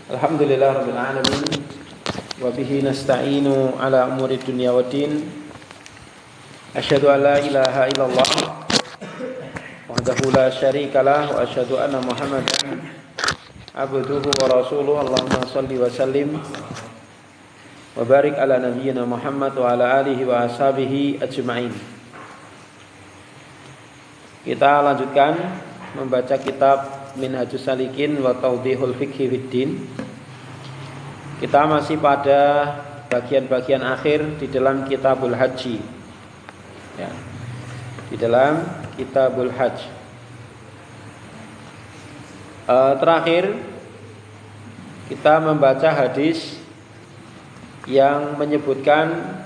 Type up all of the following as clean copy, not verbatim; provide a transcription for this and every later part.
Alhamdulillah rabbil alamin wa bihi nasta'inu ala umuri dunya waddin. Asyhadu an la ilaha illallah wahdahu la syarikalah wa asyhadu anna Muhammadan abduhu wa rasuluh. Allahumma shalli wa sallim wa barik ala nabiyyina Muhammad wa ala alihi wa ashabihi ajma'in. Kita lanjutkan membaca kitab Minhajus Salikin wa Tawdihul Fiqhi Fiddin. Kita masih pada bagian-bagian akhir di dalam Kitabul Haji ya, di dalam Kitabul Hajj. Terakhir kita membaca hadis yang menyebutkan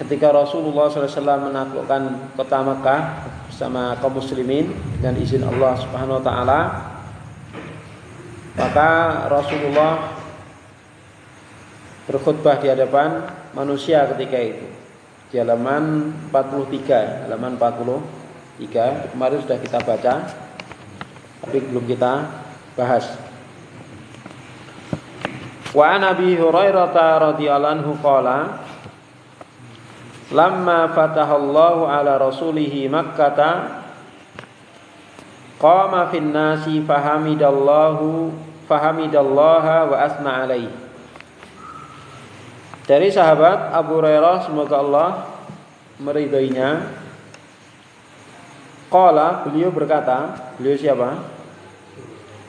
ketika Rasulullah SAW menaklukkan kota Mekah bersama kaum muslimin dengan izin Allah Subhanahu wa taala, maka Rasulullah berkhutbah di hadapan manusia ketika itu di halaman 43. Kemarin sudah kita baca tapi belum kita bahas. Wa an Abi Hurairah radhiyallahu anhu qala lamma fatahallahu ala rasulihi Makkata qama fin nasi fahamidallaha wa asna alaihi. Dari sahabat Abu Hurairah, semoga Allah meridainya, qala, beliau berkata, beliau siapa?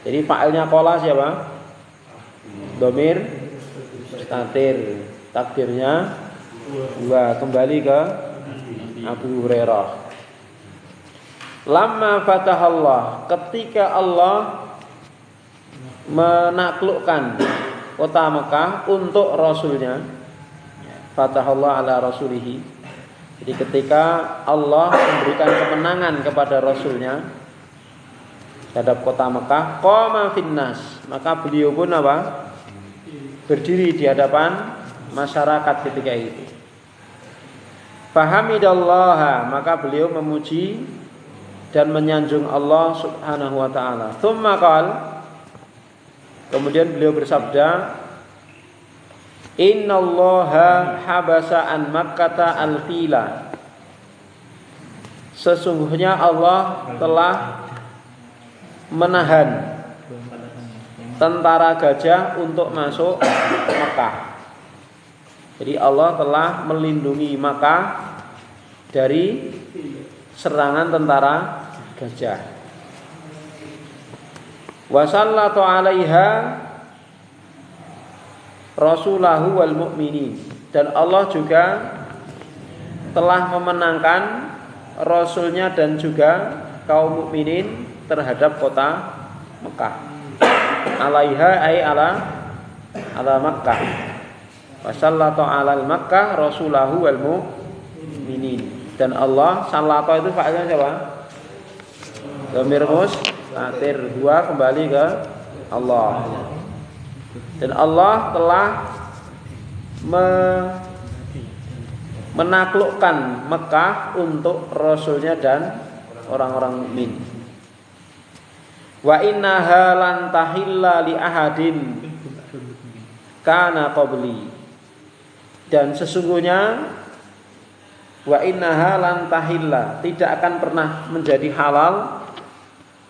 Jadi fa'ilnya qala siapa? Dhamir mustatir, takdirnya dua, kembali ke Abu Hurairah. Lamma fatahallah, ketika Allah menaklukkan kota Mekah untuk Rasulnya, fatahallah ala rasulihi. Jadi ketika Allah memberikan kemenangan kepada Rasulnya terhadap kota Mekah, qama finnas, maka beliau pun apa? Berdiri di hadapan masyarakat ketika itu. Fahamidallaha, maka beliau memuji dan menyanjung Allah Subhanahu wa taala. Tsumma qala, kemudian beliau bersabda, innallaha habasa an Makkata al-fila. Sesungguhnya Allah telah menahan tentara gajah untuk masuk Mekah. Jadi Allah telah melindungi Makkah dari serangan tentara gajah. Wa sallatu 'alaiha rasulahu wal mu'minin, dan Allah juga telah memenangkan rasulnya dan juga kaum mukminin terhadap kota Mekah. 'Alaiha ay ala Makkah. Wa sallatu 'alal Makkah rasulahu wal mu'minin. Dan Allah, sallata itu fa'ilnya siapa? Dhamir mustatir, dua, kembali ke Allah. Dan Allah telah menaklukkan Mekah untuk Rasulnya dan orang-orang mukmin. Wa innaha lan tahilla li ahadin kana qabli. Dan sesungguhnya wa innaha lan tahilla, tidak akan pernah menjadi halal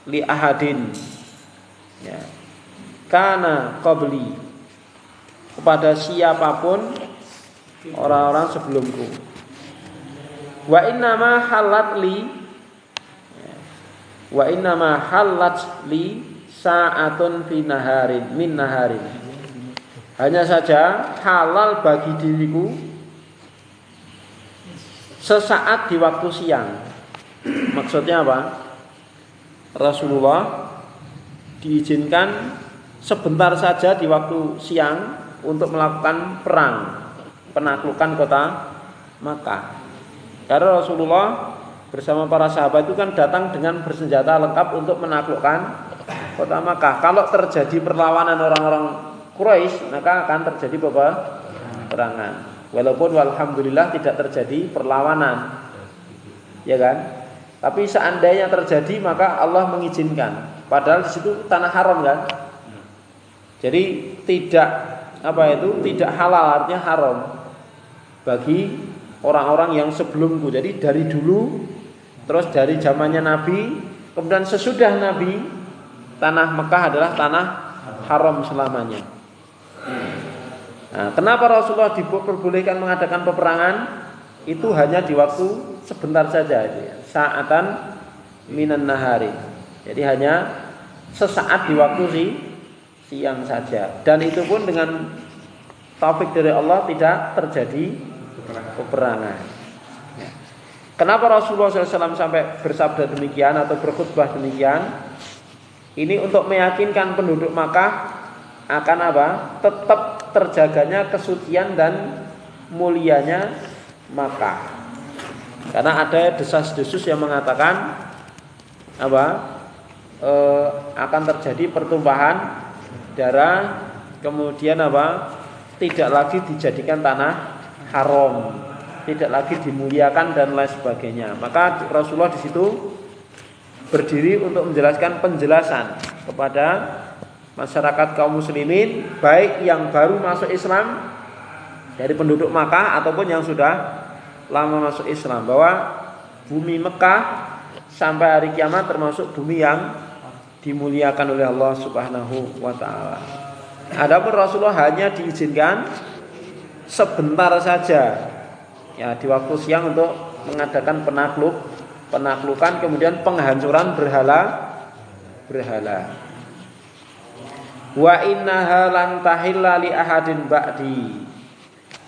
li ahadin ya, kana qabli, kepada siapapun orang-orang sebelumku. Wa innama halat li, wa innama halat li sa'atun fi naharin min naharin. Hanya saja halal bagi diriku sesaat di waktu siang. Maksudnya apa? Rasulullah diizinkan sebentar saja di waktu siang untuk melakukan perang, penaklukan kota Makkah. Karena Rasulullah bersama para sahabat itu kan datang dengan bersenjata lengkap untuk menaklukkan kota Makkah. Kalau terjadi perlawanan orang-orang Quraisy, maka akan terjadi peperangan. Walaupun walhamdulillah tidak terjadi perlawanan, ya kan? Tapi seandainya terjadi, maka Allah mengizinkan. Padahal di situ tanah haram kan? Jadi tidak tidak halal, artinya haram bagi orang-orang yang sebelumku. Jadi dari dulu, terus dari zamannya Nabi, kemudian sesudah Nabi, tanah Mekah adalah tanah haram selamanya. Nah, kenapa Rasulullah diperbolehkan mengadakan peperangan? Itu hanya di waktu sebentar saja, sa'atan minan nahari. Jadi hanya sesaat di waktu siang saja. Dan itu pun dengan taufik dari Allah tidak terjadi peperangan. Kenapa Rasulullah SAW sampai bersabda demikian atau berkhutbah demikian? Ini untuk meyakinkan penduduk Makkah akan apa? Tetap terjaganya kesucian dan mulianya Makkah. Karena ada desas-desus yang mengatakan akan terjadi pertumpahan darah, kemudian tidak lagi dijadikan tanah haram, tidak lagi dimuliakan dan lain sebagainya. Maka Rasulullah di situ berdiri untuk menjelaskan penjelasan kepada masyarakat kaum muslimin, baik yang baru masuk Islam dari penduduk Makkah ataupun yang sudah lama masuk Islam, bahwa bumi Mekah sampai hari kiamat termasuk bumi yang dimuliakan oleh Allah Subhanahu wa taala. Adapun Rasulullah hanya diizinkan sebentar saja, ya, di waktu siang untuk mengadakan penaklukan, kemudian penghancuran berhala. Wa innaha lan tahilla li ahadin ba'di.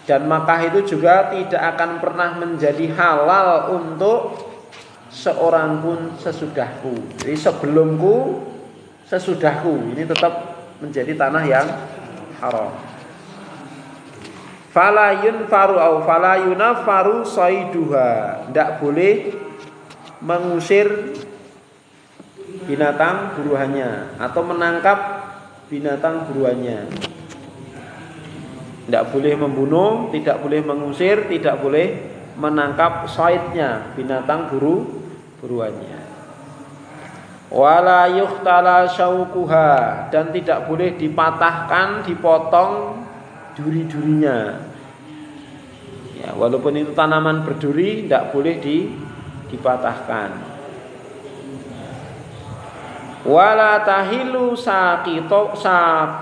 Dan Makkah itu juga tidak akan pernah menjadi halal untuk seorang pun sesudahku. Jadi sebelumku, sesudahku, ini tetap menjadi tanah yang haram. Fala yunfaru au fala yunafaru saiduha. Tidak boleh mengusir binatang buruannya atau menangkap binatang buruannya. Tidak boleh membunuh, tidak boleh mengusir, tidak boleh menangkap saidnya, binatang buruannya. Wala yuhtala syaukuha, dan tidak boleh dipatahkan, dipotong duri-durinya. Ya, walaupun itu tanaman berduri, tidak boleh dipatahkan. Wala tahilu sakitotuha,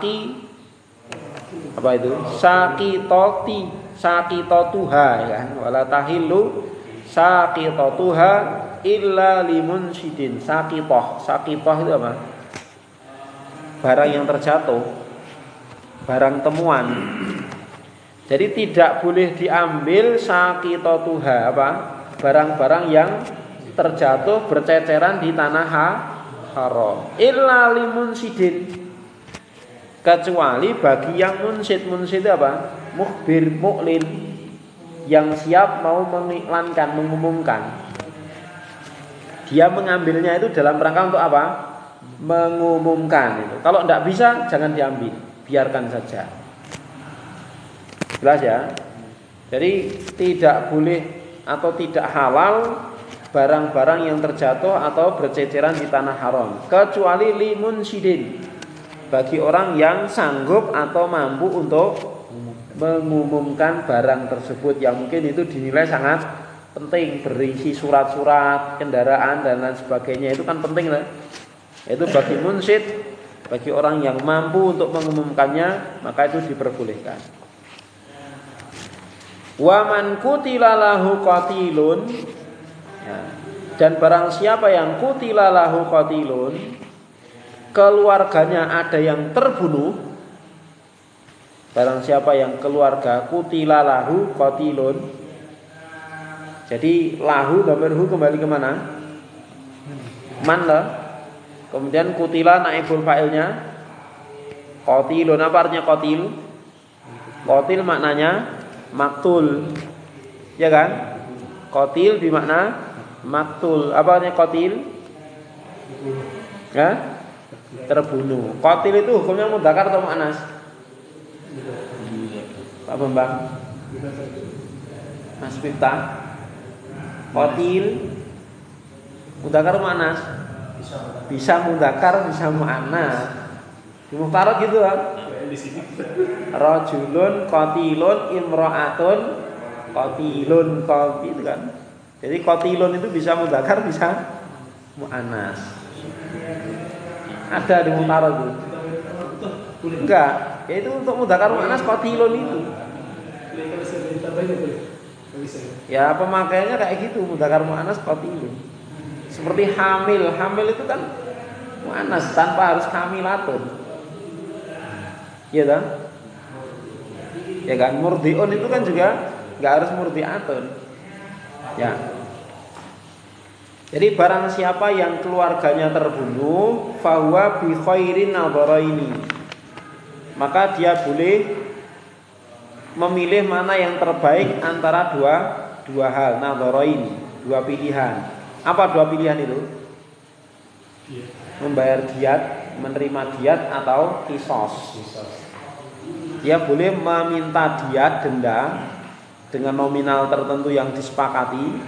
ya kan? Wala tahilu sakitotuha illa limunsidin. Sakitoh itu apa? Barang yang terjatuh, barang temuan. Jadi tidak boleh diambil sakitotuha, barang-barang yang terjatuh berceceran di tanah haram. Illa limunsidin, kecuali bagi yang munsid mukhbir, mu'lin, yang siap mau mengiklankan, mengumumkan. Dia mengambilnya itu dalam rangka untuk apa? Mengumumkan itu. Kalau tidak bisa, jangan diambil, biarkan saja. Jelas ya? Jadi tidak boleh atau tidak halal barang-barang yang terjatuh atau berceceran di tanah haram, kecuali limunsidin, bagi orang yang sanggup atau mampu untuk mengumumkan barang tersebut, yang mungkin itu dinilai sangat penting, berisi surat-surat kendaraan dan lain sebagainya, itu kan penting lah. Itu bagi munsid, bagi orang yang mampu untuk mengumumkannya, maka itu diperbolehkan. Wa man qutila lahu qatilun, ya, dan barang siapa yang qutila lahu qatilun, keluarganya ada yang terbunuh. Barang siapa yang keluarga qutila lahu qatilun, jadi lahu dhamirhu kembali ke mana? Man lah. Kemudian qutila naibul fa'ilnya qatilun. Apa artinya qatil? Qatil maknanya maktul, ya kan? Qatil bermakna maktul. Apa artinya qatil? Ya? Terbunuh. Qatil itu hukumnya mudzakkar atau muannas? Pak Bambang, Mas Miftah, qatil mudzakkar muannas? Bisa mudzakkar, bisa muannas. Di Muhtarat gitu kan? di sini. Rajulun qatilun imra'atun qatilun itu kan. Jadi qatilun itu bisa mudzakkar bisa muannas. Ada di Mutarad itu. Enggak, ya itu untuk mudzakkar muannas qatilun itu. Ya pemakaiannya kayak gitu, mudzakkar muannas qatilun. Seperti hamil itu kan muannas tanpa harus hamilatun. Iya kan? Ya kan, murdiun itu kan juga nggak harus murdiatun. Ya. Jadi barang siapa yang keluarganya terbunuh, fahuwa bi khairin nadharaini. Maka dia boleh memilih mana yang terbaik antara dua hal, nadharaini, dua pilihan. Apa dua pilihan itu? Membayar diat, menerima diat atau kisos. Dia boleh meminta diat denda dengan nominal tertentu yang disepakati,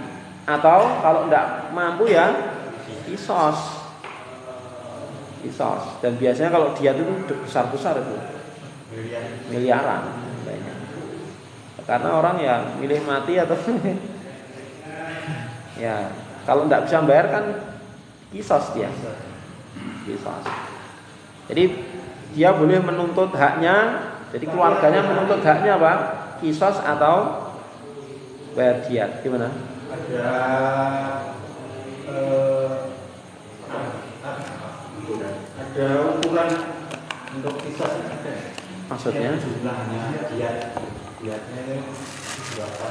atau kalau tidak mampu ya kisos. Dan biasanya kalau diat itu besar-besar itu, miliaran banyak. Karena orang ya milih mati atau ya kalau tidak bisa bayar kan kisos dia. Kisos. Jadi dia boleh menuntut haknya. Jadi keluarganya menuntut haknya apa? Kisos atau bayar diat. Gimana? Ada ukuran untuk kisos ada. Maksudnya? Jumlahnya diatnya berapa?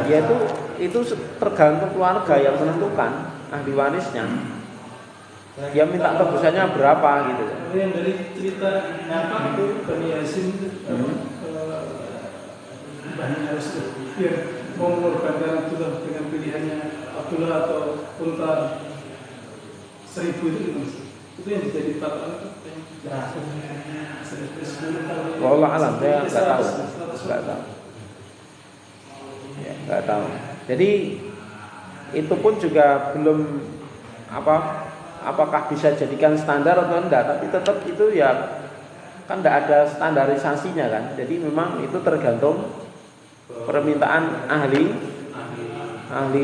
Dia itu tergantung keluarga yang menentukan ahli warisnya. Dia minta tebusannya berapa gitu. Yang dari cerita apa itu Bani Hasyim Bani harus dia mau mengorbankan Abdullah dengan pilihannya Abdullah atau unta 1000 itu gimana? Itu yang jadi patokan itu. Wallah alam, saya nggak tahu. Ya, nggak tahu. Jadi itu pun juga belum apakah bisa jadikan standar atau enggak, tapi tetap itu ya kan tidak ada standarisasinya kan. Jadi memang itu tergantung permintaan ahli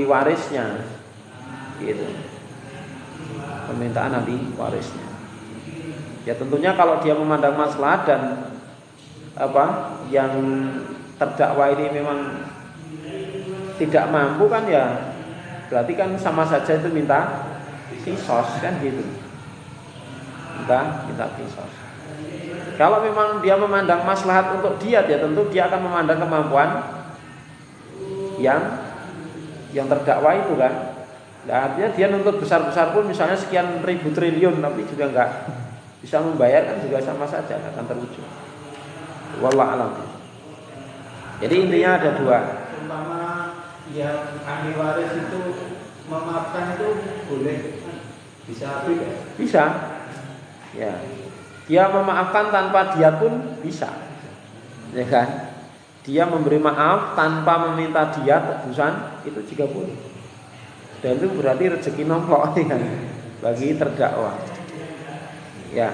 warisnya gitu. Permintaan ahli warisnya. Ya tentunya kalau dia memandang maslahat dan yang terdakwa ini memang tidak mampu kan ya berarti kan sama saja itu minta kisos kan gitu. Minta kisos. Kalau memang dia memandang maslahat untuk diat ya tentu dia akan memandang kemampuan yang terdakwa itu kan. Nah, artinya dia nuntut besar-besar pun misalnya sekian ribu triliun tapi juga enggak bisa membayar kan juga sama saja akan terwujud. Wallah alam. Jadi intinya ada dua. Umpama yang ahli waris itu memaafkan itu boleh bisa tidak? Bisa. Ya. Dia memaafkan tanpa diat pun bisa. Ya kan? Dia memberi maaf tanpa meminta diat tebusan itu juga boleh. Dan itu berarti rezeki nomplok kan bagi terdakwa. Ya.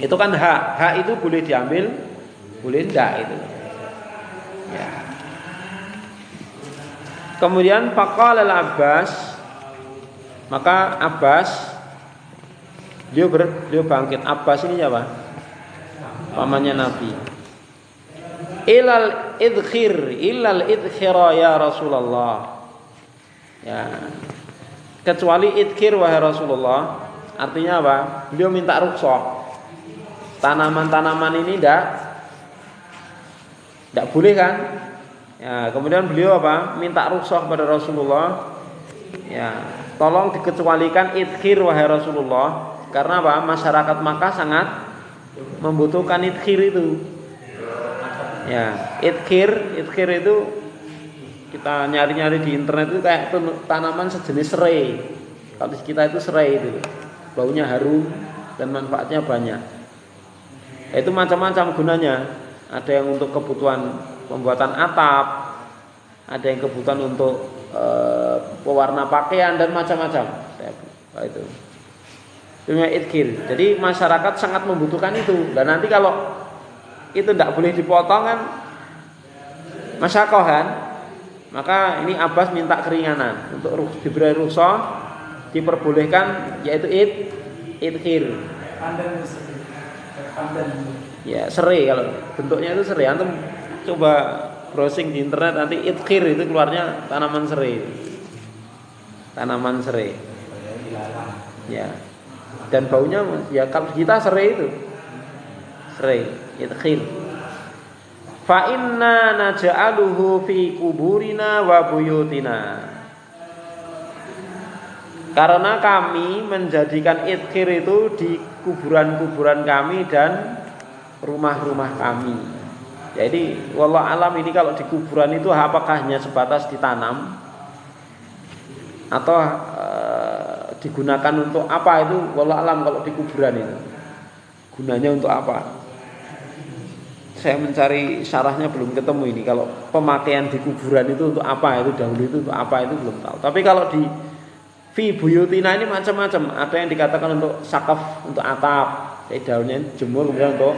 Itu kan hak. Hak itu boleh diambil, boleh enggak itu. Ya. Kemudian faqala al-Abbas, maka Abbas dia bangkit. Abbas ini siapa? Pamannya Nabi. Ilal idkhira ya Rasulullah. Ya. Kecuali idkhir wahai Rasulullah. Artinya apa? Beliau minta rukhsah. Tanaman-tanaman ini tidak boleh kan? Ya, kemudian beliau apa? Minta rukhsah kepada Rasulullah. Ya, tolong dikecualikan idkhir wahai Rasulullah. Karena apa? Masyarakat Makkah sangat membutuhkan idkhir itu. Ya, idkhir itu kita nyari-nyari di internet itu kayak tanaman sejenis serai. Kalau di kita itu serai itu. Baunya harum dan manfaatnya banyak. Itu macam-macam gunanya. Ada yang untuk kebutuhan pembuatan atap, ada yang kebutuhan untuk pewarna pakaian dan macam-macam. Itu. Dunia idkhir. Jadi masyarakat sangat membutuhkan itu. Dan nanti kalau itu tidak boleh dipotong kan masyakoh kan, maka ini Abbas minta keringanan untuk diberi rukhsah, diperbolehkan yaitu idkhir. Ya serai, kalau bentuknya itu serai. Antum coba browsing di internet nanti idkhir itu keluarnya tanaman serai. Tanaman serai. Ya. Dan baunya ya kalau kita serai itu. Serai, idkhir. Fa inna naj'aluhu fi kuburina wa buyutina. Karena kami menjadikan idkhir itu di kuburan-kuburan kami dan rumah-rumah kami. Jadi wallah alam ini kalau di kuburan itu apakah hanya sebatas ditanam atau digunakan untuk apa itu wallah alam kalau di kuburan itu. Gunanya untuk apa? Saya mencari syarahnya belum ketemu ini. Kalau pemakaian di kuburan itu untuk apa itu dahulu itu untuk apa itu belum tahu. Tapi kalau di fi buyutina ini macam-macam. Ada yang dikatakan untuk sakaf, untuk atap. Jadi daunnya jemur kemudian untuk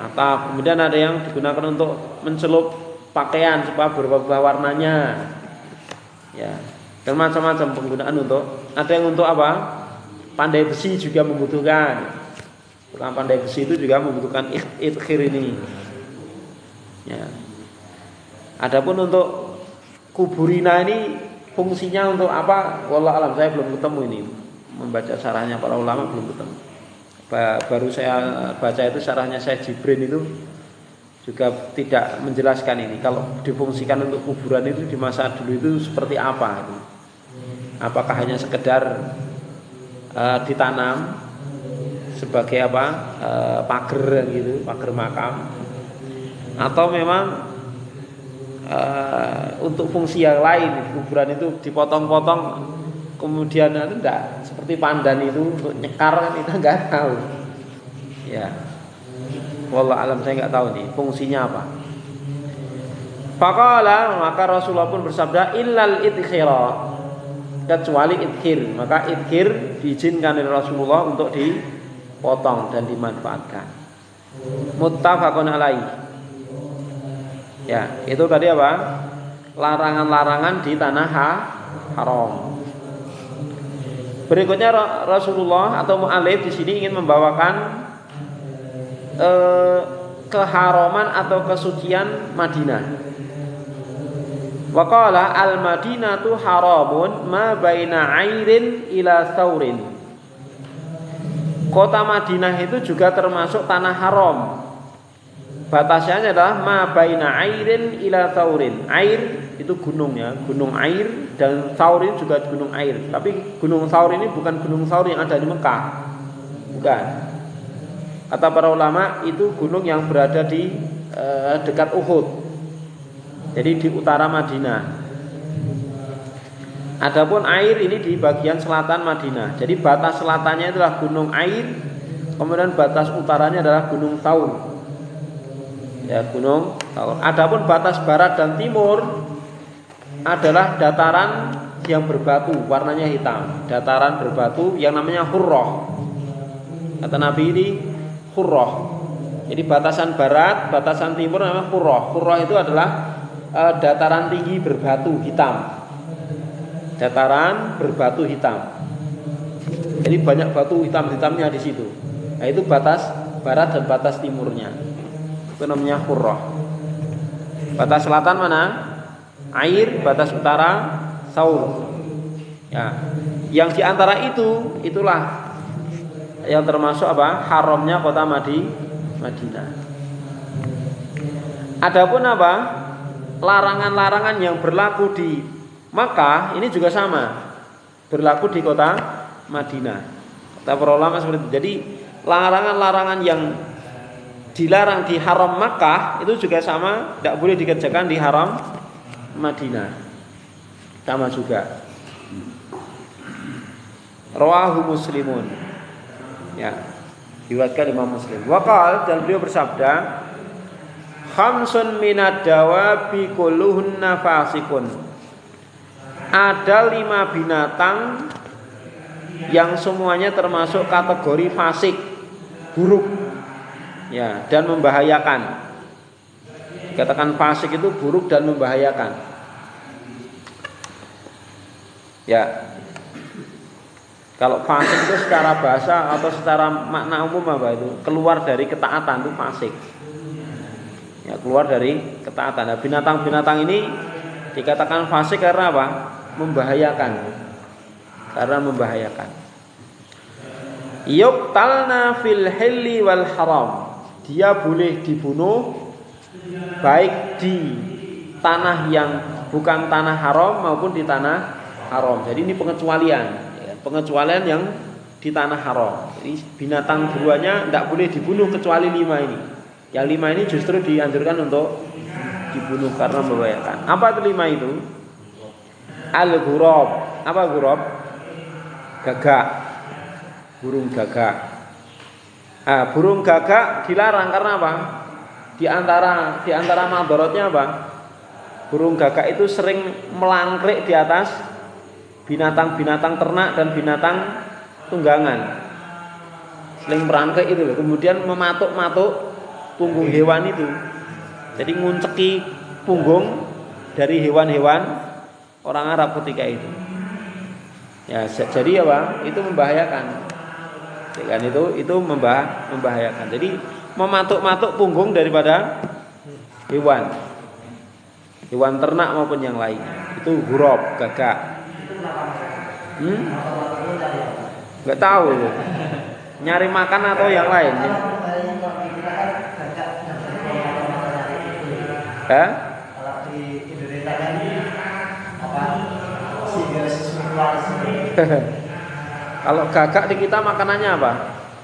atap. Kemudian ada yang digunakan untuk mencelup pakaian supaya berubah warnanya. Ya. Dan macam-macam penggunaan untuk. Ada yang untuk apa? Pandai besi juga membutuhkan. Tukang pandai besi itu juga membutuhkan idkhir ini. Ya. Adapun untuk kuburina ini fungsinya untuk apa? Wallah alam, saya belum ketemu ini. Membaca syarahnya para ulama belum ketemu. Baru saya baca itu syarahnya Syekh Jibrin itu juga tidak menjelaskan ini. Kalau difungsikan untuk kuburan itu di masa dulu itu seperti apa itu? Apakah hanya sekedar ditanam sebagai apa pagar gitu, pagar makam, atau memang untuk fungsi yang lain? Kuburan itu dipotong-potong kemudian itu enggak seperti pandan itu untuk nyekar kan, kita nggak tahu ya. Wallah alam, saya nggak tahu nih fungsinya apa. Faqala, maka Rasulullah pun bersabda, illal idkhira, kecuali idkhir. Maka idkhir diizinkan oleh Rasulullah untuk dipotong dan dimanfaatkan. Muttafaqun alaih. Ya, itu tadi apa? Larangan-larangan di tanah haram. Berikutnya Rasulullah atau mu'alif di sini ingin membawakan keharaman atau kesucian Madinah. Wa qala al-Madinatu haramun ma baina 'airin ila thaurin. Kota Madinah itu juga termasuk tanah haram. Batasnya adalah ma baina 'airin ila thaurin. Air itu gunung ya, gunung air, dan Thaur ini juga gunung air. Tapi gunung Thaur ini bukan gunung Thaur yang ada di Mekah. Bukan. Kata para ulama itu gunung yang berada di dekat Uhud. Jadi di utara Madinah. Adapun air ini di bagian selatan Madinah. Jadi batas selatannya adalah gunung air, kemudian batas utaranya adalah gunung Thaur. Ya, gunung Thaur. Adapun batas barat dan timur adalah dataran yang berbatu, warnanya hitam. Dataran berbatu yang namanya hurrah. Kata Nabi ini hurrah. Jadi batasan barat, batasan timur namanya hurrah. Hurrah itu adalah dataran tinggi berbatu hitam. Dataran berbatu hitam. Jadi banyak batu hitam-hitamnya di situ. Nah, itu batas barat dan batas timurnya. Itu namanya hurrah. Batas selatan mana? Air, batas utara Thaur. Ya. Yang di antara itu itulah yang termasuk apa? Haramnya kota Madinah. Adapun apa? Larangan-larangan yang berlaku di Makkah ini juga sama, berlaku di kota Madinah. Kata para ulama seperti itu. Jadi larangan-larangan yang dilarang di haram Makkah itu juga sama, tidak boleh dikerjakan di haram Madinah. Sama juga. Rawahu Muslimun. Ya, diriwayatkan Imam Muslim. Waqal, dan beliau bersabda, khamsun minad dawabi kulluhunna fasikun. Ada 5 binatang yang semuanya termasuk kategori fasik, buruk, ya, dan membahayakan. Dikatakan fasik itu buruk dan membahayakan. Ya, kalau fasik itu secara bahasa atau secara makna umum apa itu? Keluar dari ketaatan itu fasik. Ya, keluar dari ketaatan. Nah, binatang-binatang ini dikatakan fasik karena apa? Membahayakan. Karena membahayakan. Yuqtalna fil hilli wal haram. Dia boleh dibunuh baik di tanah yang bukan tanah haram maupun di tanah haram. Jadi ini pengecualian, ya, pengecualian yang di tanah haram. Jadi binatang buruannya tidak boleh dibunuh kecuali 5 ini. Yang 5 ini justru dianjurkan untuk dibunuh karena membahayakan. Apa itu 5 itu? Al-ghurab. Apa ghurab? Gagak. Burung gagak. Burung gagak dilarang karena apa? Di antara madharatnya apa? Burung gagak itu sering melangkrik di atas binatang-binatang ternak dan binatang tunggangan. Sering merangkrik itu loh. Kemudian mematuk-matuk punggung hewan itu. Jadi ngunceki punggung dari hewan-hewan orang Arab ketika itu. Ya, jadi apa? Itu membahayakan. Ya kan, itu membahayakan. Jadi mematuk-matuk punggung daripada hewan ternak maupun yang lain. Itu ghurab, gagak. Nggak tahu itu. Nyari makan atau yang lain ya? Kalau di Indonesia kan apa? Kalau gagak di kita makanannya apa?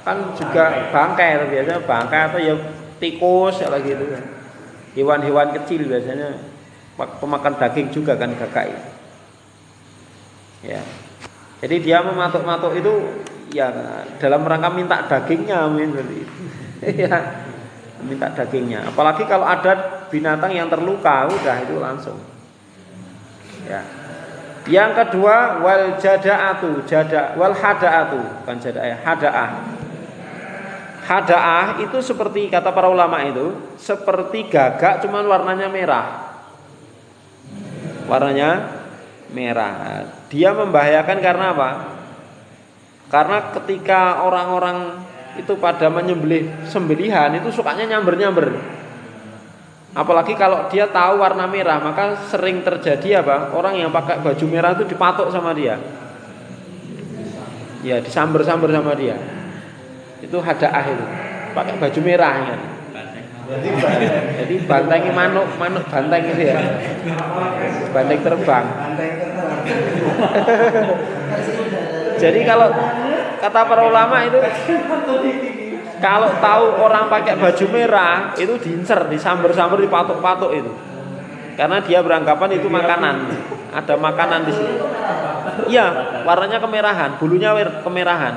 Kan juga bangkai, biasanya bangkai atau ya tikus ya lagi itu kan. Hewan-hewan kecil biasanya pemakan daging juga kan gagak itu. Ya. Jadi dia mematuk-matuk itu ya dalam rangka minta dagingnya seperti itu. Ya, minta dagingnya. Apalagi kalau ada binatang yang terluka, udah itu langsung. Ya. Yang kedua wal jada'atu, wal hada'atu, bukan jada'ah, hada'ah. Hada'ah itu seperti kata para ulama itu seperti gagak cuman warnanya merah. Warnanya merah. Dia membahayakan karena apa? Karena ketika orang-orang itu pada menyembelih sembelihan itu sukanya nyamber-nyamber. Apalagi kalau dia tahu warna merah, maka sering terjadi apa? Orang yang pakai baju merah itu dipatok sama dia. Ya, disamber-samber sama dia. Itu hada'ah itu. Pakai baju merah ya. Jadi banteng manuk banteng itu ya. Banteng terbang. Jadi kalau kata para ulama itu kalau tahu orang pakai baju merah itu diincer, disamber-samber, dipatok-patok itu. Karena dia beranggapan itu makanan. Ada makanan di situ. Iya, warnanya kemerahan, bulunya kemerahan.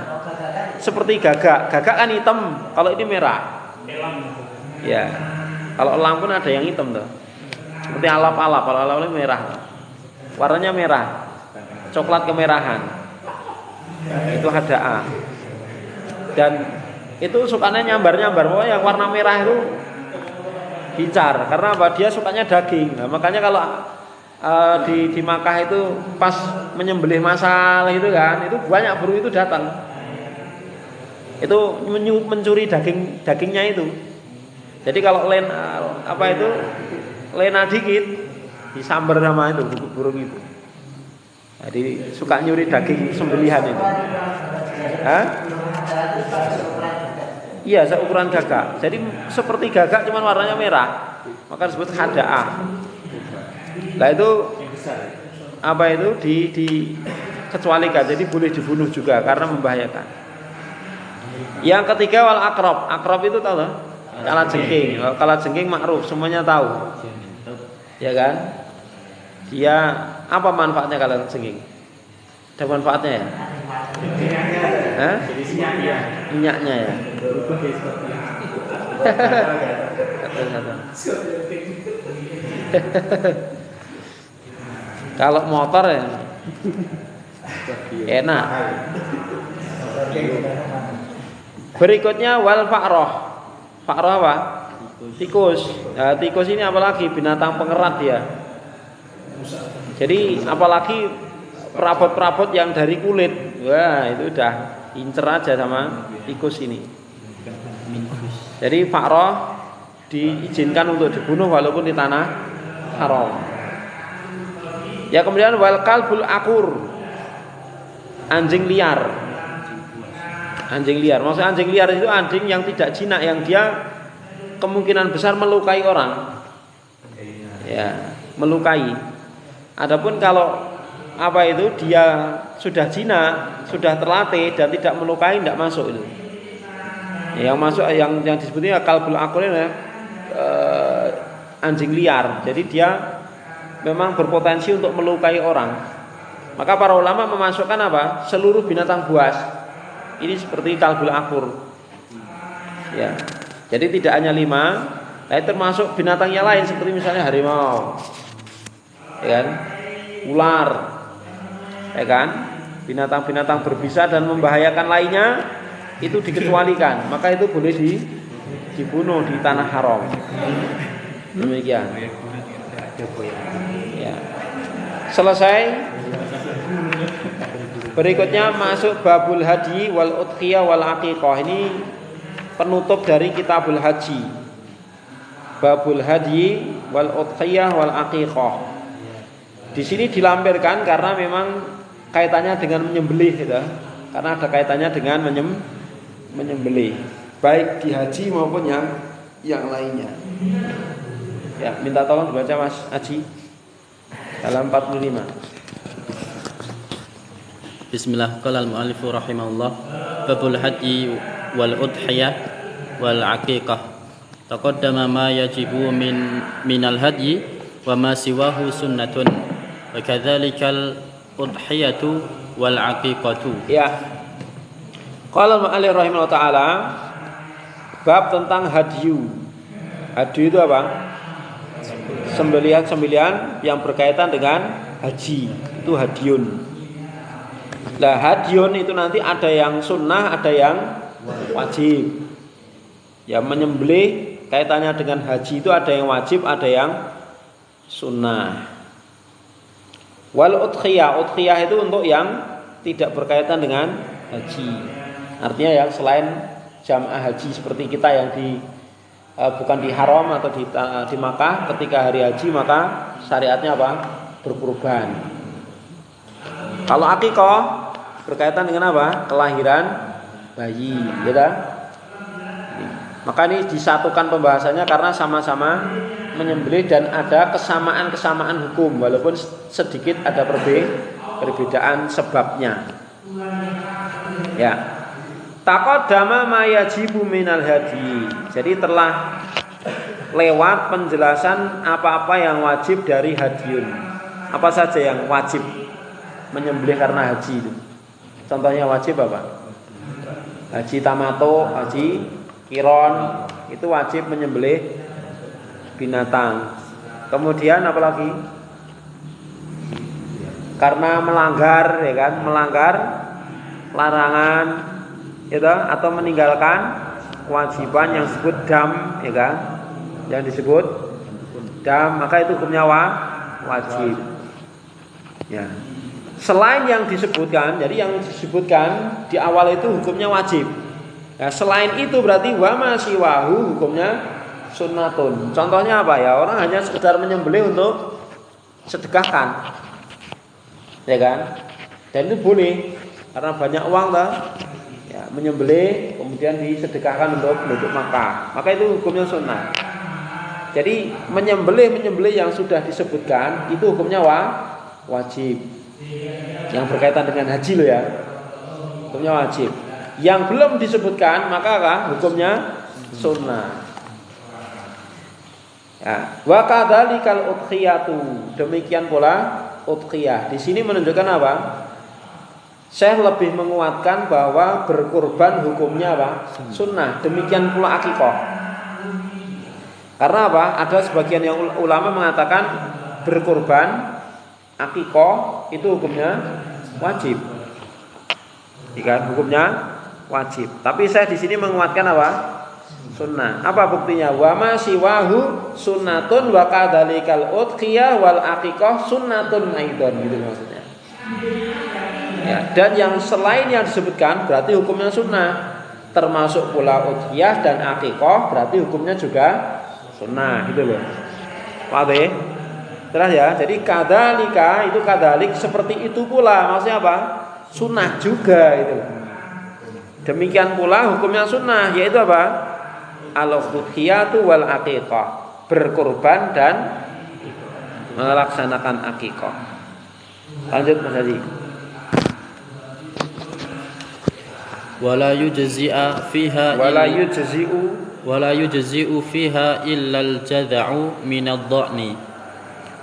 Seperti gagak. Gagak kan hitam, kalau ini merah. Ya. Kalau elang pun ada yang hitam tuh. Seperti alap-alap, kalau alap ini merah. Warnanya merah. Coklat kemerahan. Itu hada'ah. Dan itu sukanya nyambar-nyambar, pokoknya yang warna merah itu diincar. Karena apa? Dia sukanya daging. Nah, makanya kalau di Makkah itu pas menyembelih masal itu kan, itu banyak burung itu datang. Itu mencuri dagingnya itu. Jadi kalau lena dikit disambar sama itu burung itu. Jadi suka nyuri daging sembelihan itu. Hah? Iya, seukuran gagak. Jadi seperti gagak cuman warnanya merah. Maka disebut hada'ah. Nah itu apa itu dikecualikan. Jadi boleh dibunuh juga karena membahayakan. Yang ketiga wal akrab. Akrab itu tahu tak? Kalajengking. Kalajengking makruf, semuanya tahu. Ya kan? Dia apa manfaatnya kalajengking? Ada manfaatnya ya? Hah? Minyaknya ya. Kalau motor ya enak. Berikutnya wal fa'rah. Fa'rah apa? Tikus. Nah, tikus ini apalagi binatang pengerat ya. Jadi apalagi perabot-perabot yang dari kulit. Wah, itu udah incer aja sama tikus ini. Jadi fa'rah diizinkan untuk dibunuh walaupun di tanah haram. Ya, kemudian wal kalbul akur. Anjing liar. Anjing liar. Maksud anjing liar itu anjing yang tidak jinak, yang dia kemungkinan besar melukai orang. Ya, melukai. Adapun kalau apa itu dia sudah jinak, sudah terlatih dan tidak melukai, tidak masuk itu. Yang masuk yang disebutnya kalbul akur ini anjing liar. Jadi dia memang berpotensi untuk melukai orang. Maka para ulama memasukkan apa? Seluruh binatang buas. Ini seperti kalbul akur. Ya. Jadi tidak hanya 5, tapi termasuk binatang yang lain seperti misalnya harimau. Ya kan? Ular. Ya kan? Binatang-binatang berbisa dan membahayakan lainnya itu dikecualikan. Maka itu boleh dibunuh di tanah haram. Demikian. Ya. Selesai. Berikutnya masuk babul haji wal udhiyah wal aqiqah. Ini penutup dari kitabul haji. Babul haji wal udhiyah wal aqiqah. Di sini dilampirkan karena memang kaitannya dengan menyembelih gitu. Karena ada kaitannya dengan menyembelih, baik di haji maupun yang lainnya. Ya, minta tolong dibaca Mas Aji dalam 45. Bismillah, qala al-mu'allif rahimahullah, babul haji wal udhiyah wal aqiqah. Taqaddama ma yajibu minal haji wa ma siwahu sunnatun wa kadzalikal udhiyatu wal aqiqatu. Ya. Qala al-mu'allif rahimahullah taala, bab tentang hadyu. Hadyu itu apa? Sembelihan-sembelihan yang berkaitan dengan haji. Itu hadyun. Nah, hadyun itu nanti ada yang sunnah, ada yang wajib. Ya, menyembelih kaitannya dengan haji itu ada yang wajib, ada yang sunnah. Wal udhiyah, udhiyah itu untuk yang tidak berkaitan dengan haji. Artinya yang selain jamaah haji seperti kita yang bukan di haram atau di Makkah, ketika hari haji maka syariatnya apa? Berkurban. Kalau akikah berkaitan dengan apa? Kelahiran bayi, gitu. Maka ini disatukan pembahasannya karena sama-sama menyembelih dan ada kesamaan hukum walaupun sedikit ada perbedaan sebabnya. Ya. Taqaddama ma yajibu minal hadi. Jadi telah lewat penjelasan apa-apa yang wajib dari hadyun. Apa saja yang wajib menyembelih karena haji itu. Contohnya wajib apa? Haji tamato, haji kiron, itu wajib menyembelih binatang. Kemudian apalagi? Karena melanggar, ya kan? Melanggar larangan, gitu, atau meninggalkan kewajiban yang disebut dam, ya kan? Yang disebut dam, maka itu hukumnya wajib. Ya. Selain yang disebutkan, jadi yang disebutkan di awal itu hukumnya wajib. Nah, selain itu berarti wa masiwahu hukumnya sunnatun. Contohnya apa ya? Orang hanya sekedar menyembelih untuk sedekahkan, ya kan? Dan itu boleh karena banyak uang lah. Ya, menyembelih kemudian disedekahkan untuk penduduk Makkah. Maka itu hukumnya sunnah. Jadi menyembelih yang sudah disebutkan itu hukumnya wajib. Yang berkaitan dengan haji loh ya, hukumnya wajib. Yang belum disebutkan maka hukumnya sunnah. Ya, wa kadzalikal udhiyatu. Demikian pula udhiyah. Di sini menunjukkan apa? Syekh lebih menguatkan bahwa berkurban hukumnya apa? Sunnah. Demikian pula akikah. Karena apa? Ada sebagian yang ulama mengatakan berkurban akikah itu hukumnya wajib. Jika hukumnya wajib. Tapi saya di sini menguatkan apa? Sunnah. Apa buktinya? Wa ma siwahu sunnatun wa kadzalikal udhiyah wal aqiqah sunnatun aidon, gitu maksudnya. Ya, dan yang selain yang disebutkan berarti hukumnya sunnah, termasuk pula udhiyah dan aqiqah berarti hukumnya juga sunnah, gitu loh. Paham ya? Jelas ya. Jadi kadzalika itu kadzalik seperti itu pula, maksudnya apa? Sunnah juga itu. Demikian pula hukumnya sunnah, yaitu apa? Al-udhiyatu wal aqiqah, berkorban dan melaksanakan aqiqah. Lanjut Mas Haji. Wala yujzi'a fiha wala yujzi'u fiha illa al-jad'u min ad-dha'ni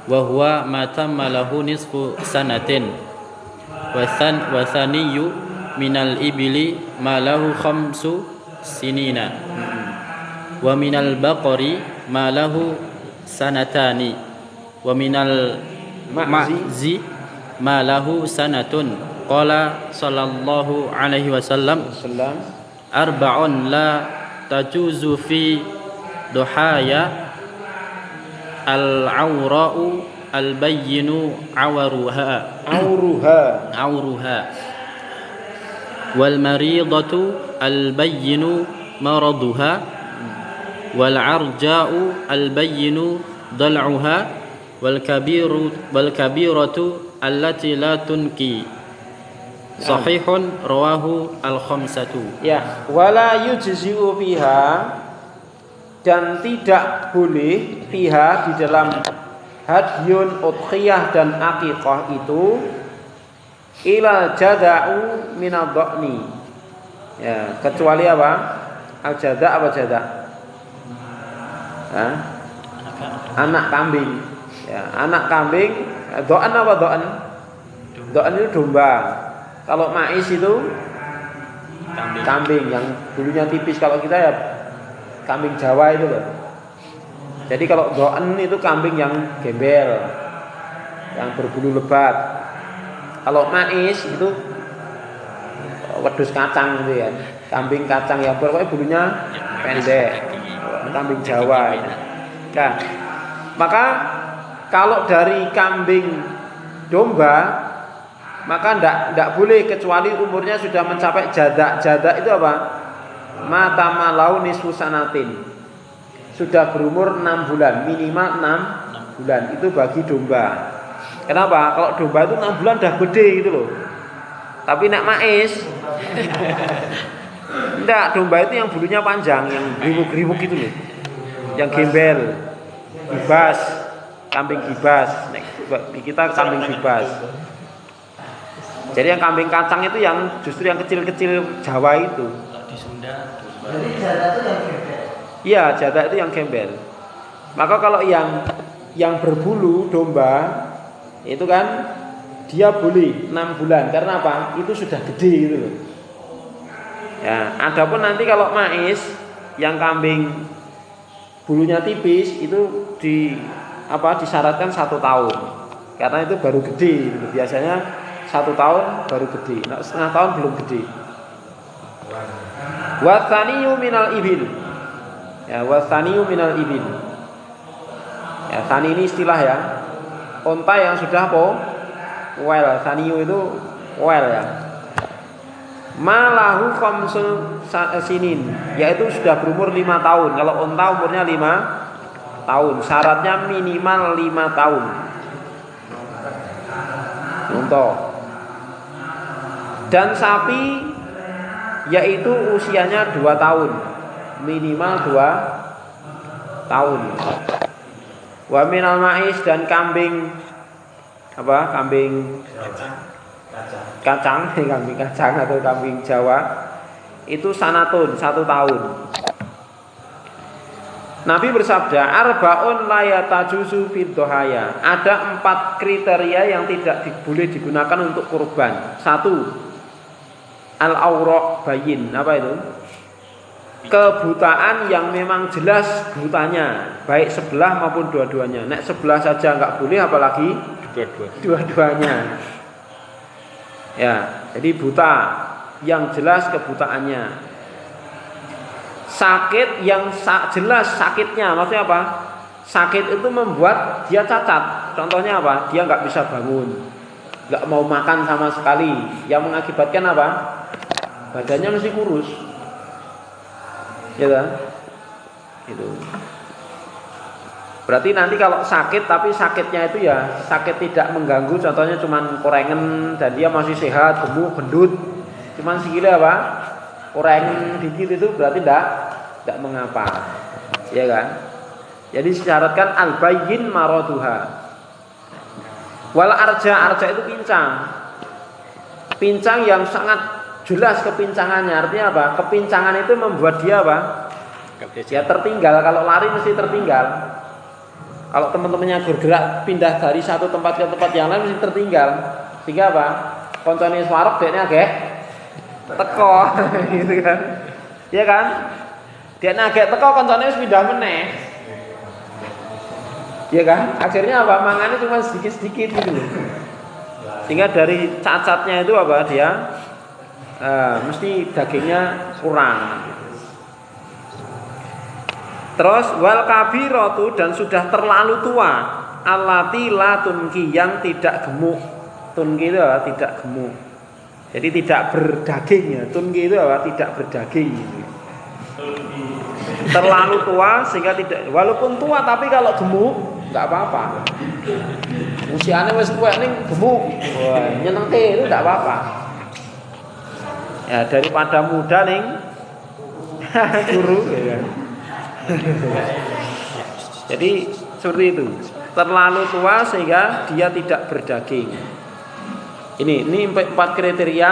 wa huwa ma tamma lahu nisfu sanatin wa thaniyyu min al-ibli ma lahu khamsu sinina wa min al-baqari ma lahu sanatani wa min al-ma'zi ma lahu sanatun. Qala sallallahu alaihi wasallam arba'un la tajuzu fi duhaya al-awra'u al-bayyinu awruha wal maridatu al-bayyinu maraduha wal arja'u al-bayyinu dal'uha wal kabiratu allati la tunki. Sahihun rawahu al-khamsatu. Ya, wala yujzi'u fiha, dan tidak boleh fiha di dalam hadyun udhiyah dan aqiqah itu ilal jada'u minadh-dha'ni. Ya, kecuali apa? Al-jada' apa jada'? Anak kambing. Ya, anak kambing, dha'an apa dha'an? Dha'an itu domba. Kalau ma'is itu kambing yang bulunya tipis. Kalau kita ya kambing Jawa itu loh. Jadi kalau dha'an itu kambing yang gembel, yang berbulu lebat. Kalau ma'is itu wedhus kacang gitu ya. Kambing kacang yang pokoknya bulunya pendek. Kambing Jawa itu. Nah, maka kalau dari kambing domba, maka ndak boleh kecuali umurnya sudah mencapai jadak. Jadak itu apa? Mata malau nisfu sanatin. Sudah berumur 6 bulan, minimal 6 bulan. Itu bagi domba. Kenapa? Kalau domba itu 6 bulan udah gede gitu loh. Tapi nak ma'is enggak, domba itu yang bulunya panjang, yang grimuk-grimuk gitu loh. Yang gembel. Gibas, kambing gibas. Di kita kambing gibas. Jadi yang kambing kacang itu yang justru yang kecil-kecil Jawa itu. Di Sunda. Jadi jadak itu yang gembel. Iya, jadak itu yang gembel. Maka kalau yang berbulu domba itu kan dia boleh 6 bulan. Karena apa? Itu sudah gede gitu loh. Ya, adapun nanti kalau ma'is yang kambing bulunya tipis itu disyaratkan 1 tahun. Karena itu baru gede gitu. Biasanya 1 tahun baru gede, nah, setengah tahun belum gede. Wasaniyu minal ibil. Ya, wasaniyu minal ibil. Ya, sani ini istilah ya. Unta yang sudah wel. Saniyu itu wel ya. Malahu khamsul sinin, yaitu sudah berumur 5 tahun. Kalau unta umurnya 5 tahun, syaratnya minimal 5 tahun. Unta. Dan sapi yaitu usianya 2 tahun, minimal 2 tahun. Wa minal ma'is, dan kambing apa? Kambing kacang, kambing kacang atau kambing Jawa itu sanatun, 1 tahun. Nabi bersabda, arba'un la yatajuzu fid dhuhaya. Ada 4 kriteria yang tidak boleh digunakan untuk kurban. 1, al-awra' bayin. Apa itu? Kebutaan yang memang jelas butanya, baik sebelah maupun dua-duanya. Nek sebelah saja enggak boleh, apalagi dua-duanya. Ya, jadi buta. yang jelas kebutaannya. Sakit yang jelas sakitnya, maksudnya apa? Sakit itu membuat dia cacat. Contohnya apa? Dia nggak bisa bangun, nggak mau makan sama sekali. Yang mengakibatkan apa? Badannya mesti kurus, ya kan? Itu. Berarti nanti kalau sakit, tapi sakitnya itu ya sakit tidak mengganggu. Contohnya cuman korengen dan dia masih sehat, gemuk, gendut, cuman sikile apa? Korengen dikit itu berarti tidak mengapa, ya kan? Jadi disyaratkan al-bayyin maraduha. Wal arja itu pincang yang sangat jelas kepincangannya. Artinya apa? Kepincangan itu membuat dia apa? Ya tertinggal. Kalau lari mesti tertinggal. Kalau teman-temannya bergerak pindah dari satu tempat ke tempat yang lain mesti tertinggal. Sehingga apa? Koncone swarep dekne agek teko gitu kan. Iya kan? Dekne agek teko koncone wis pindah meneh. Iya kan? Akhirnya apa? Mangannya cuma sedikit-sedikit gitu loh. Sehingga dari cacatnya itu apa? Dia mesti dagingnya kurang. Terus wal kabiratu, dan sudah terlalu tua, allati la tunki, yang tidak gemuk. Tunki itu apa? Tidak gemuk. Jadi tidak berdaging ya. Tunki itu apa? Tidak berdaging gitu. Terlalu tua sehingga tidak, walaupun tua tapi kalau gemuk enggak apa-apa. Usianya wis tuwek ning gemuk. Wah, nyenengke itu enggak apa-apa. Ya daripada muda ning guru ya. Jadi seperti itu. Terlalu tua sehingga dia tidak berdaging. Ini 4 kriteria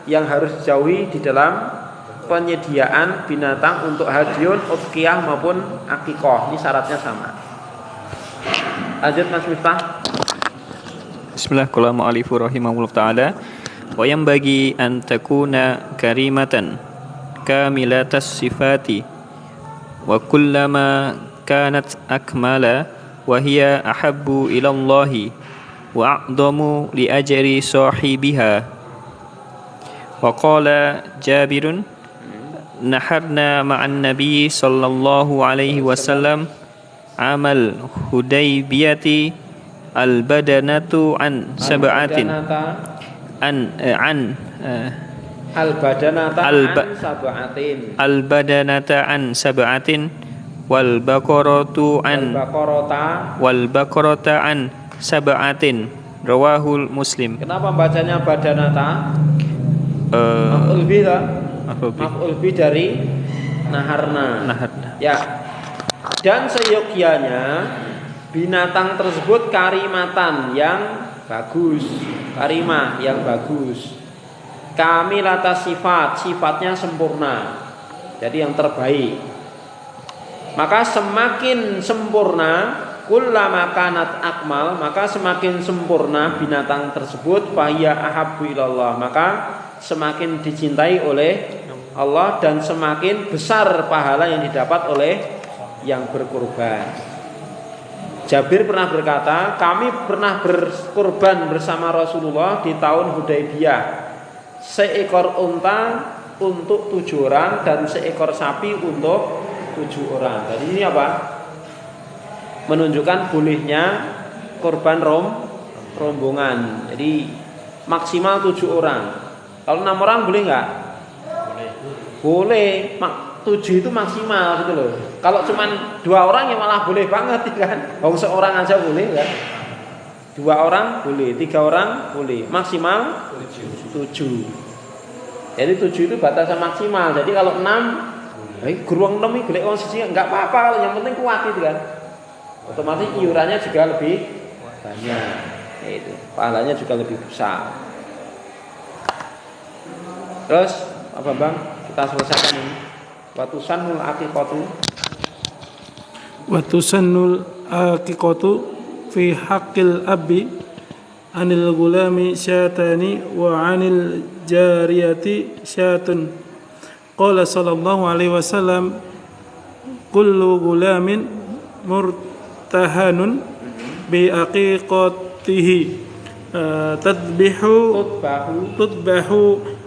yang harus dijauhi di dalam penyediaan binatang untuk hadiun, udhiyah maupun akikah. Ini syaratnya sama. Lanjut Mas Miftah. Bismillah, qala mu'allifu rahimahullah ta'ala, wa yanbaghi an takuna karimatan kamilatas sifati wa kullama kanat akmala wa hiya ahabbu ila Allah wa a'zamu li ajri sahibiha. Wa qala Jabirun naharna ma'an nabiy sallallahu alaihi wasallam amal Hudaybiyati al-badanatu an sab'atin al-badanata an sab'atin wal baqarata an sab'atin, rawahul Muslim. Kenapa bacanya badanata? Maf'ul bi dari naharna. Ya. Dan seyogyanya binatang tersebut karimatan yang bagus, karimah yang bagus. Kamilata sifat, sifatnya sempurna. Jadi yang terbaik. Maka semakin sempurna, kullama kanat akmal, maka semakin sempurna binatang tersebut, fahiya ahabbu ilallah, maka semakin dicintai oleh Allah dan semakin besar pahala yang didapat oleh yang berkurban. Jabir pernah berkata, kami pernah berkurban bersama Rasulullah di tahun Hudaybiyah. Seekor unta untuk 7 orang dan seekor sapi untuk 7 orang. Jadi ini apa? Menunjukkan bolehnya kurban rombongan. Jadi maksimal 7 orang. Kalau 6 orang boleh nggak? Boleh. 7 itu maksimal gitu loh. Kalau cuma 2 orang ya malah boleh banget kan. Kalau seorang aja boleh kan. 2 orang boleh, 3 orang boleh. Maksimal 7. Jadi 7 itu batasan maksimal. Jadi kalau 6, geruang 6 golek wong siji enggak apa-apa, yang penting kuat itu kan. Otomatis iurannya juga lebih banyak. Ya itu, pahalanya juga lebih besar. Terus apa Bang? Kita selesaikan ini. Watusannul aqiqatu. Watusannul aqiqatu fi haqqil abi anil gulami syatani wa anil jariyati syatun. Qala sallallahu alaihi wasallam kullu gulamin murtahanun bi aqiqatihi tudbahu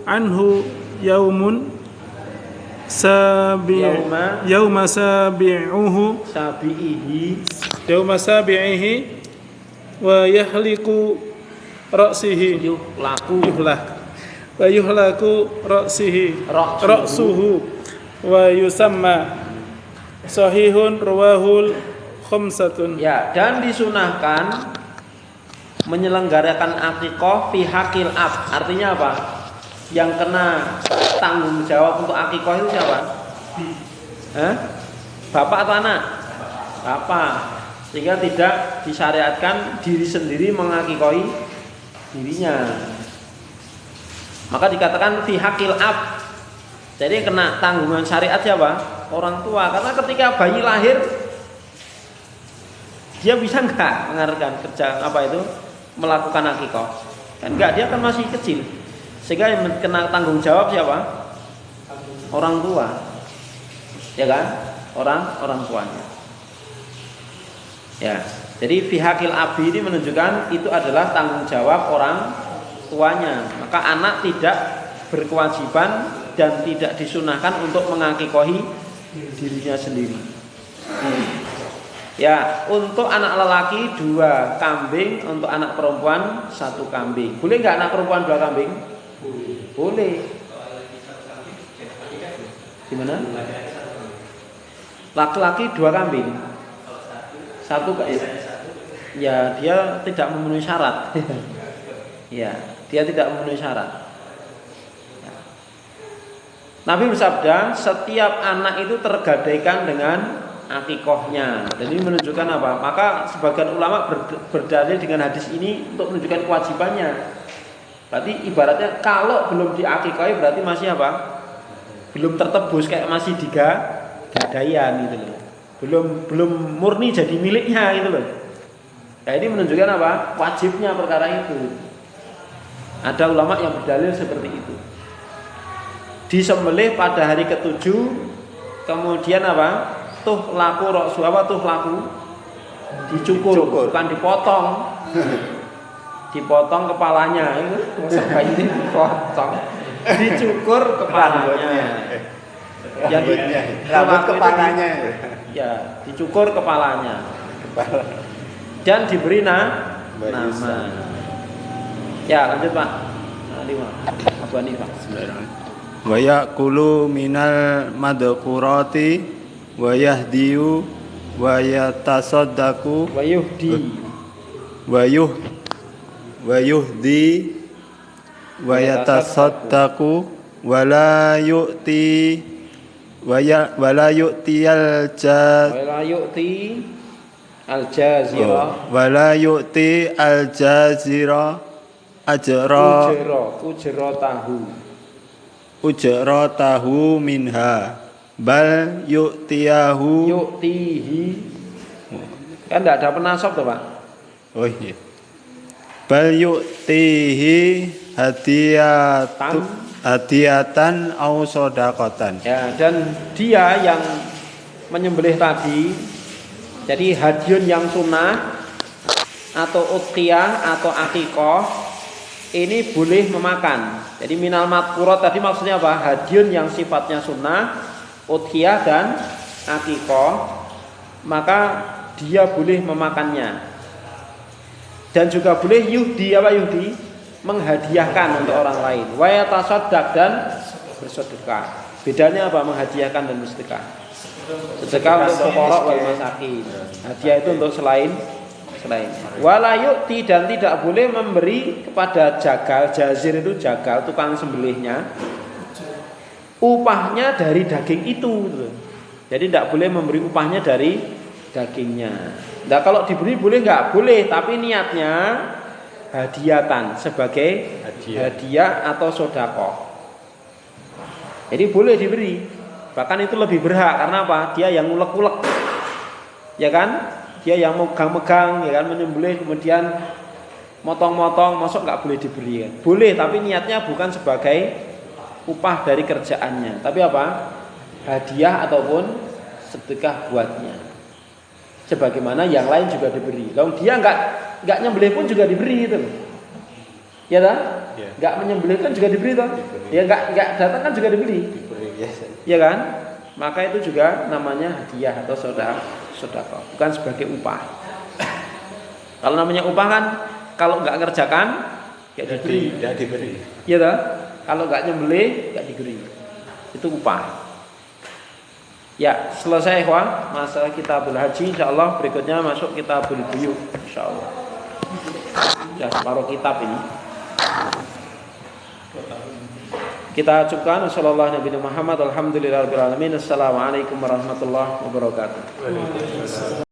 anhu yaumun yauma sabi'uhu yauma sabi'ihi wa yahliku ra'sihi wa yuhlaku ra'suhu wa yusamma sahihun rawahul khamsatun. Ya, dan disunahkan menyelenggarakan akikah fi hakil ab. Artinya apa? Yang kena tanggung jawab untuk akikah itu siapa? Bapak atau anak? Bapak. Sehingga tidak disyariatkan diri sendiri mengakikahi dirinya. Maka dikatakan fi hakil ab. Jadi yang kena tanggungan syariat siapa? Orang tua. Karena ketika bayi lahir, dia bisa enggak mengarahkan kerja melakukan akikah? Kan enggak, dia kan masih kecil. Sehingga yang kena tanggung jawab siapa? Orang tua. Ya kan? Orang tuanya. Ya. Jadi pihakil abi ini menunjukkan itu adalah tanggung jawab orang tuanya. Maka anak tidak berkewajiban dan tidak disunahkan untuk mengakikahi dirinya sendiri. Ya, untuk anak lelaki 2 kambing, untuk anak perempuan 1 kambing. Boleh nggak anak perempuan 2 kambing? Boleh. Gimana? Laki-laki 2 kambing. 1 ya dia tidak memenuhi syarat. Ya, dia tidak memenuhi syarat. Ya. Nabi bersabda, setiap anak itu tergadaikan dengan akikahnya. Jadi menunjukkan apa? Maka sebagian ulama berdalil dengan hadis ini untuk menunjukkan kewajibannya. Berarti ibaratnya kalau belum diakikahi berarti masih apa? Belum tertebus, kayak masih gadaian gitu loh. Belum murni jadi miliknya gitu loh. Nah, ini menunjukkan apa? Wajibnya perkara itu. Ada ulama yang berdalil seperti itu. Disembelih pada hari ke-7, kemudian apa? Tuh laku roksu, apa tuh laku? Dicukur, bukan dipotong. Dipotong kepalanya, itu sampai ini dipotong. Dicukur kepalanya. Jadi rambut kepalanya. Ya, dicukur kepalanya. Dan diberi nama. Ya, lanjut Pak. 5. Abu Hanifah. Bismillahirrahmanirrahim. Wa yaqulu minal madqurati wa yahdiyu wa yatasaddaqu wa yuhdi wa yatasaddaqu wa la yu'ti al-jazira ujratahu minha bal yu'tihi kan enggak ada penasab tuh Pak. Oh iya. Bal yu'tihi hadiyatan au shadaqatan. Ya, dan dia yang menyembelih tadi jadi hadiun yang sunnah atau udhiyah atau akikah ini boleh memakan. Jadi minal madkurat tadi maksudnya apa? Hadiun yang sifatnya sunnah, udhiyah dan akikah, maka dia boleh memakannya. Dan juga boleh yuhdi menghadiahkan untuk orang lain. Wa yatasaddaq dan bersedekah. Bedanya apa menghadiahkan dan bersedekah? Sedekah untuk fuqara wal masakin. Hadiah itu untuk selain. Wala yu'ti dan tidak boleh memberi kepada jagal, jazir itu jagal, tukang sembelihnya, upahnya dari daging itu. Jadi tidak boleh memberi upahnya dari dagingnya. Nah kalau diberi boleh nggak? Boleh, tapi niatnya hadiatan sebagai hadiah atau sedekah. Jadi boleh diberi. Bahkan itu lebih berhak karena apa? Dia yang ngulek-ngulek. Ya kan? Dia yang megang-megang, ya kan, menyembelih kemudian motong-motong, masuk nggak boleh diberi kan? Boleh, tapi niatnya bukan sebagai upah dari kerjaannya, tapi apa? Hadiah ataupun sedekah buatnya. Sebagaimana yang lain juga diberi. Kalau dia nggak nyembelih pun juga diberi itu, ya kan? Iya. Nggak menyembelih kan juga diberi toh. Ya nggak datang kan juga dibeli. Ya kan? Maka itu juga namanya hadiah atau sedekah, bukan sebagai upah. Kalau namanya upah kan kalau nggak ngerjakan ya diberi. Tidak diberi. Iya toh? Kalau nggak nyembelih nggak diberi. Itu upah. Ya, selesai ikhwan masalah kitabul haji, insyaallah berikutnya masuk kitabul buyur insyaallah. Ya, separuh kitab ini. Kita cukupkan sallallahu nabi Muhammad alhamdulillahirabbil alamin. Assalamualaikum warahmatullahi wabarakatuh.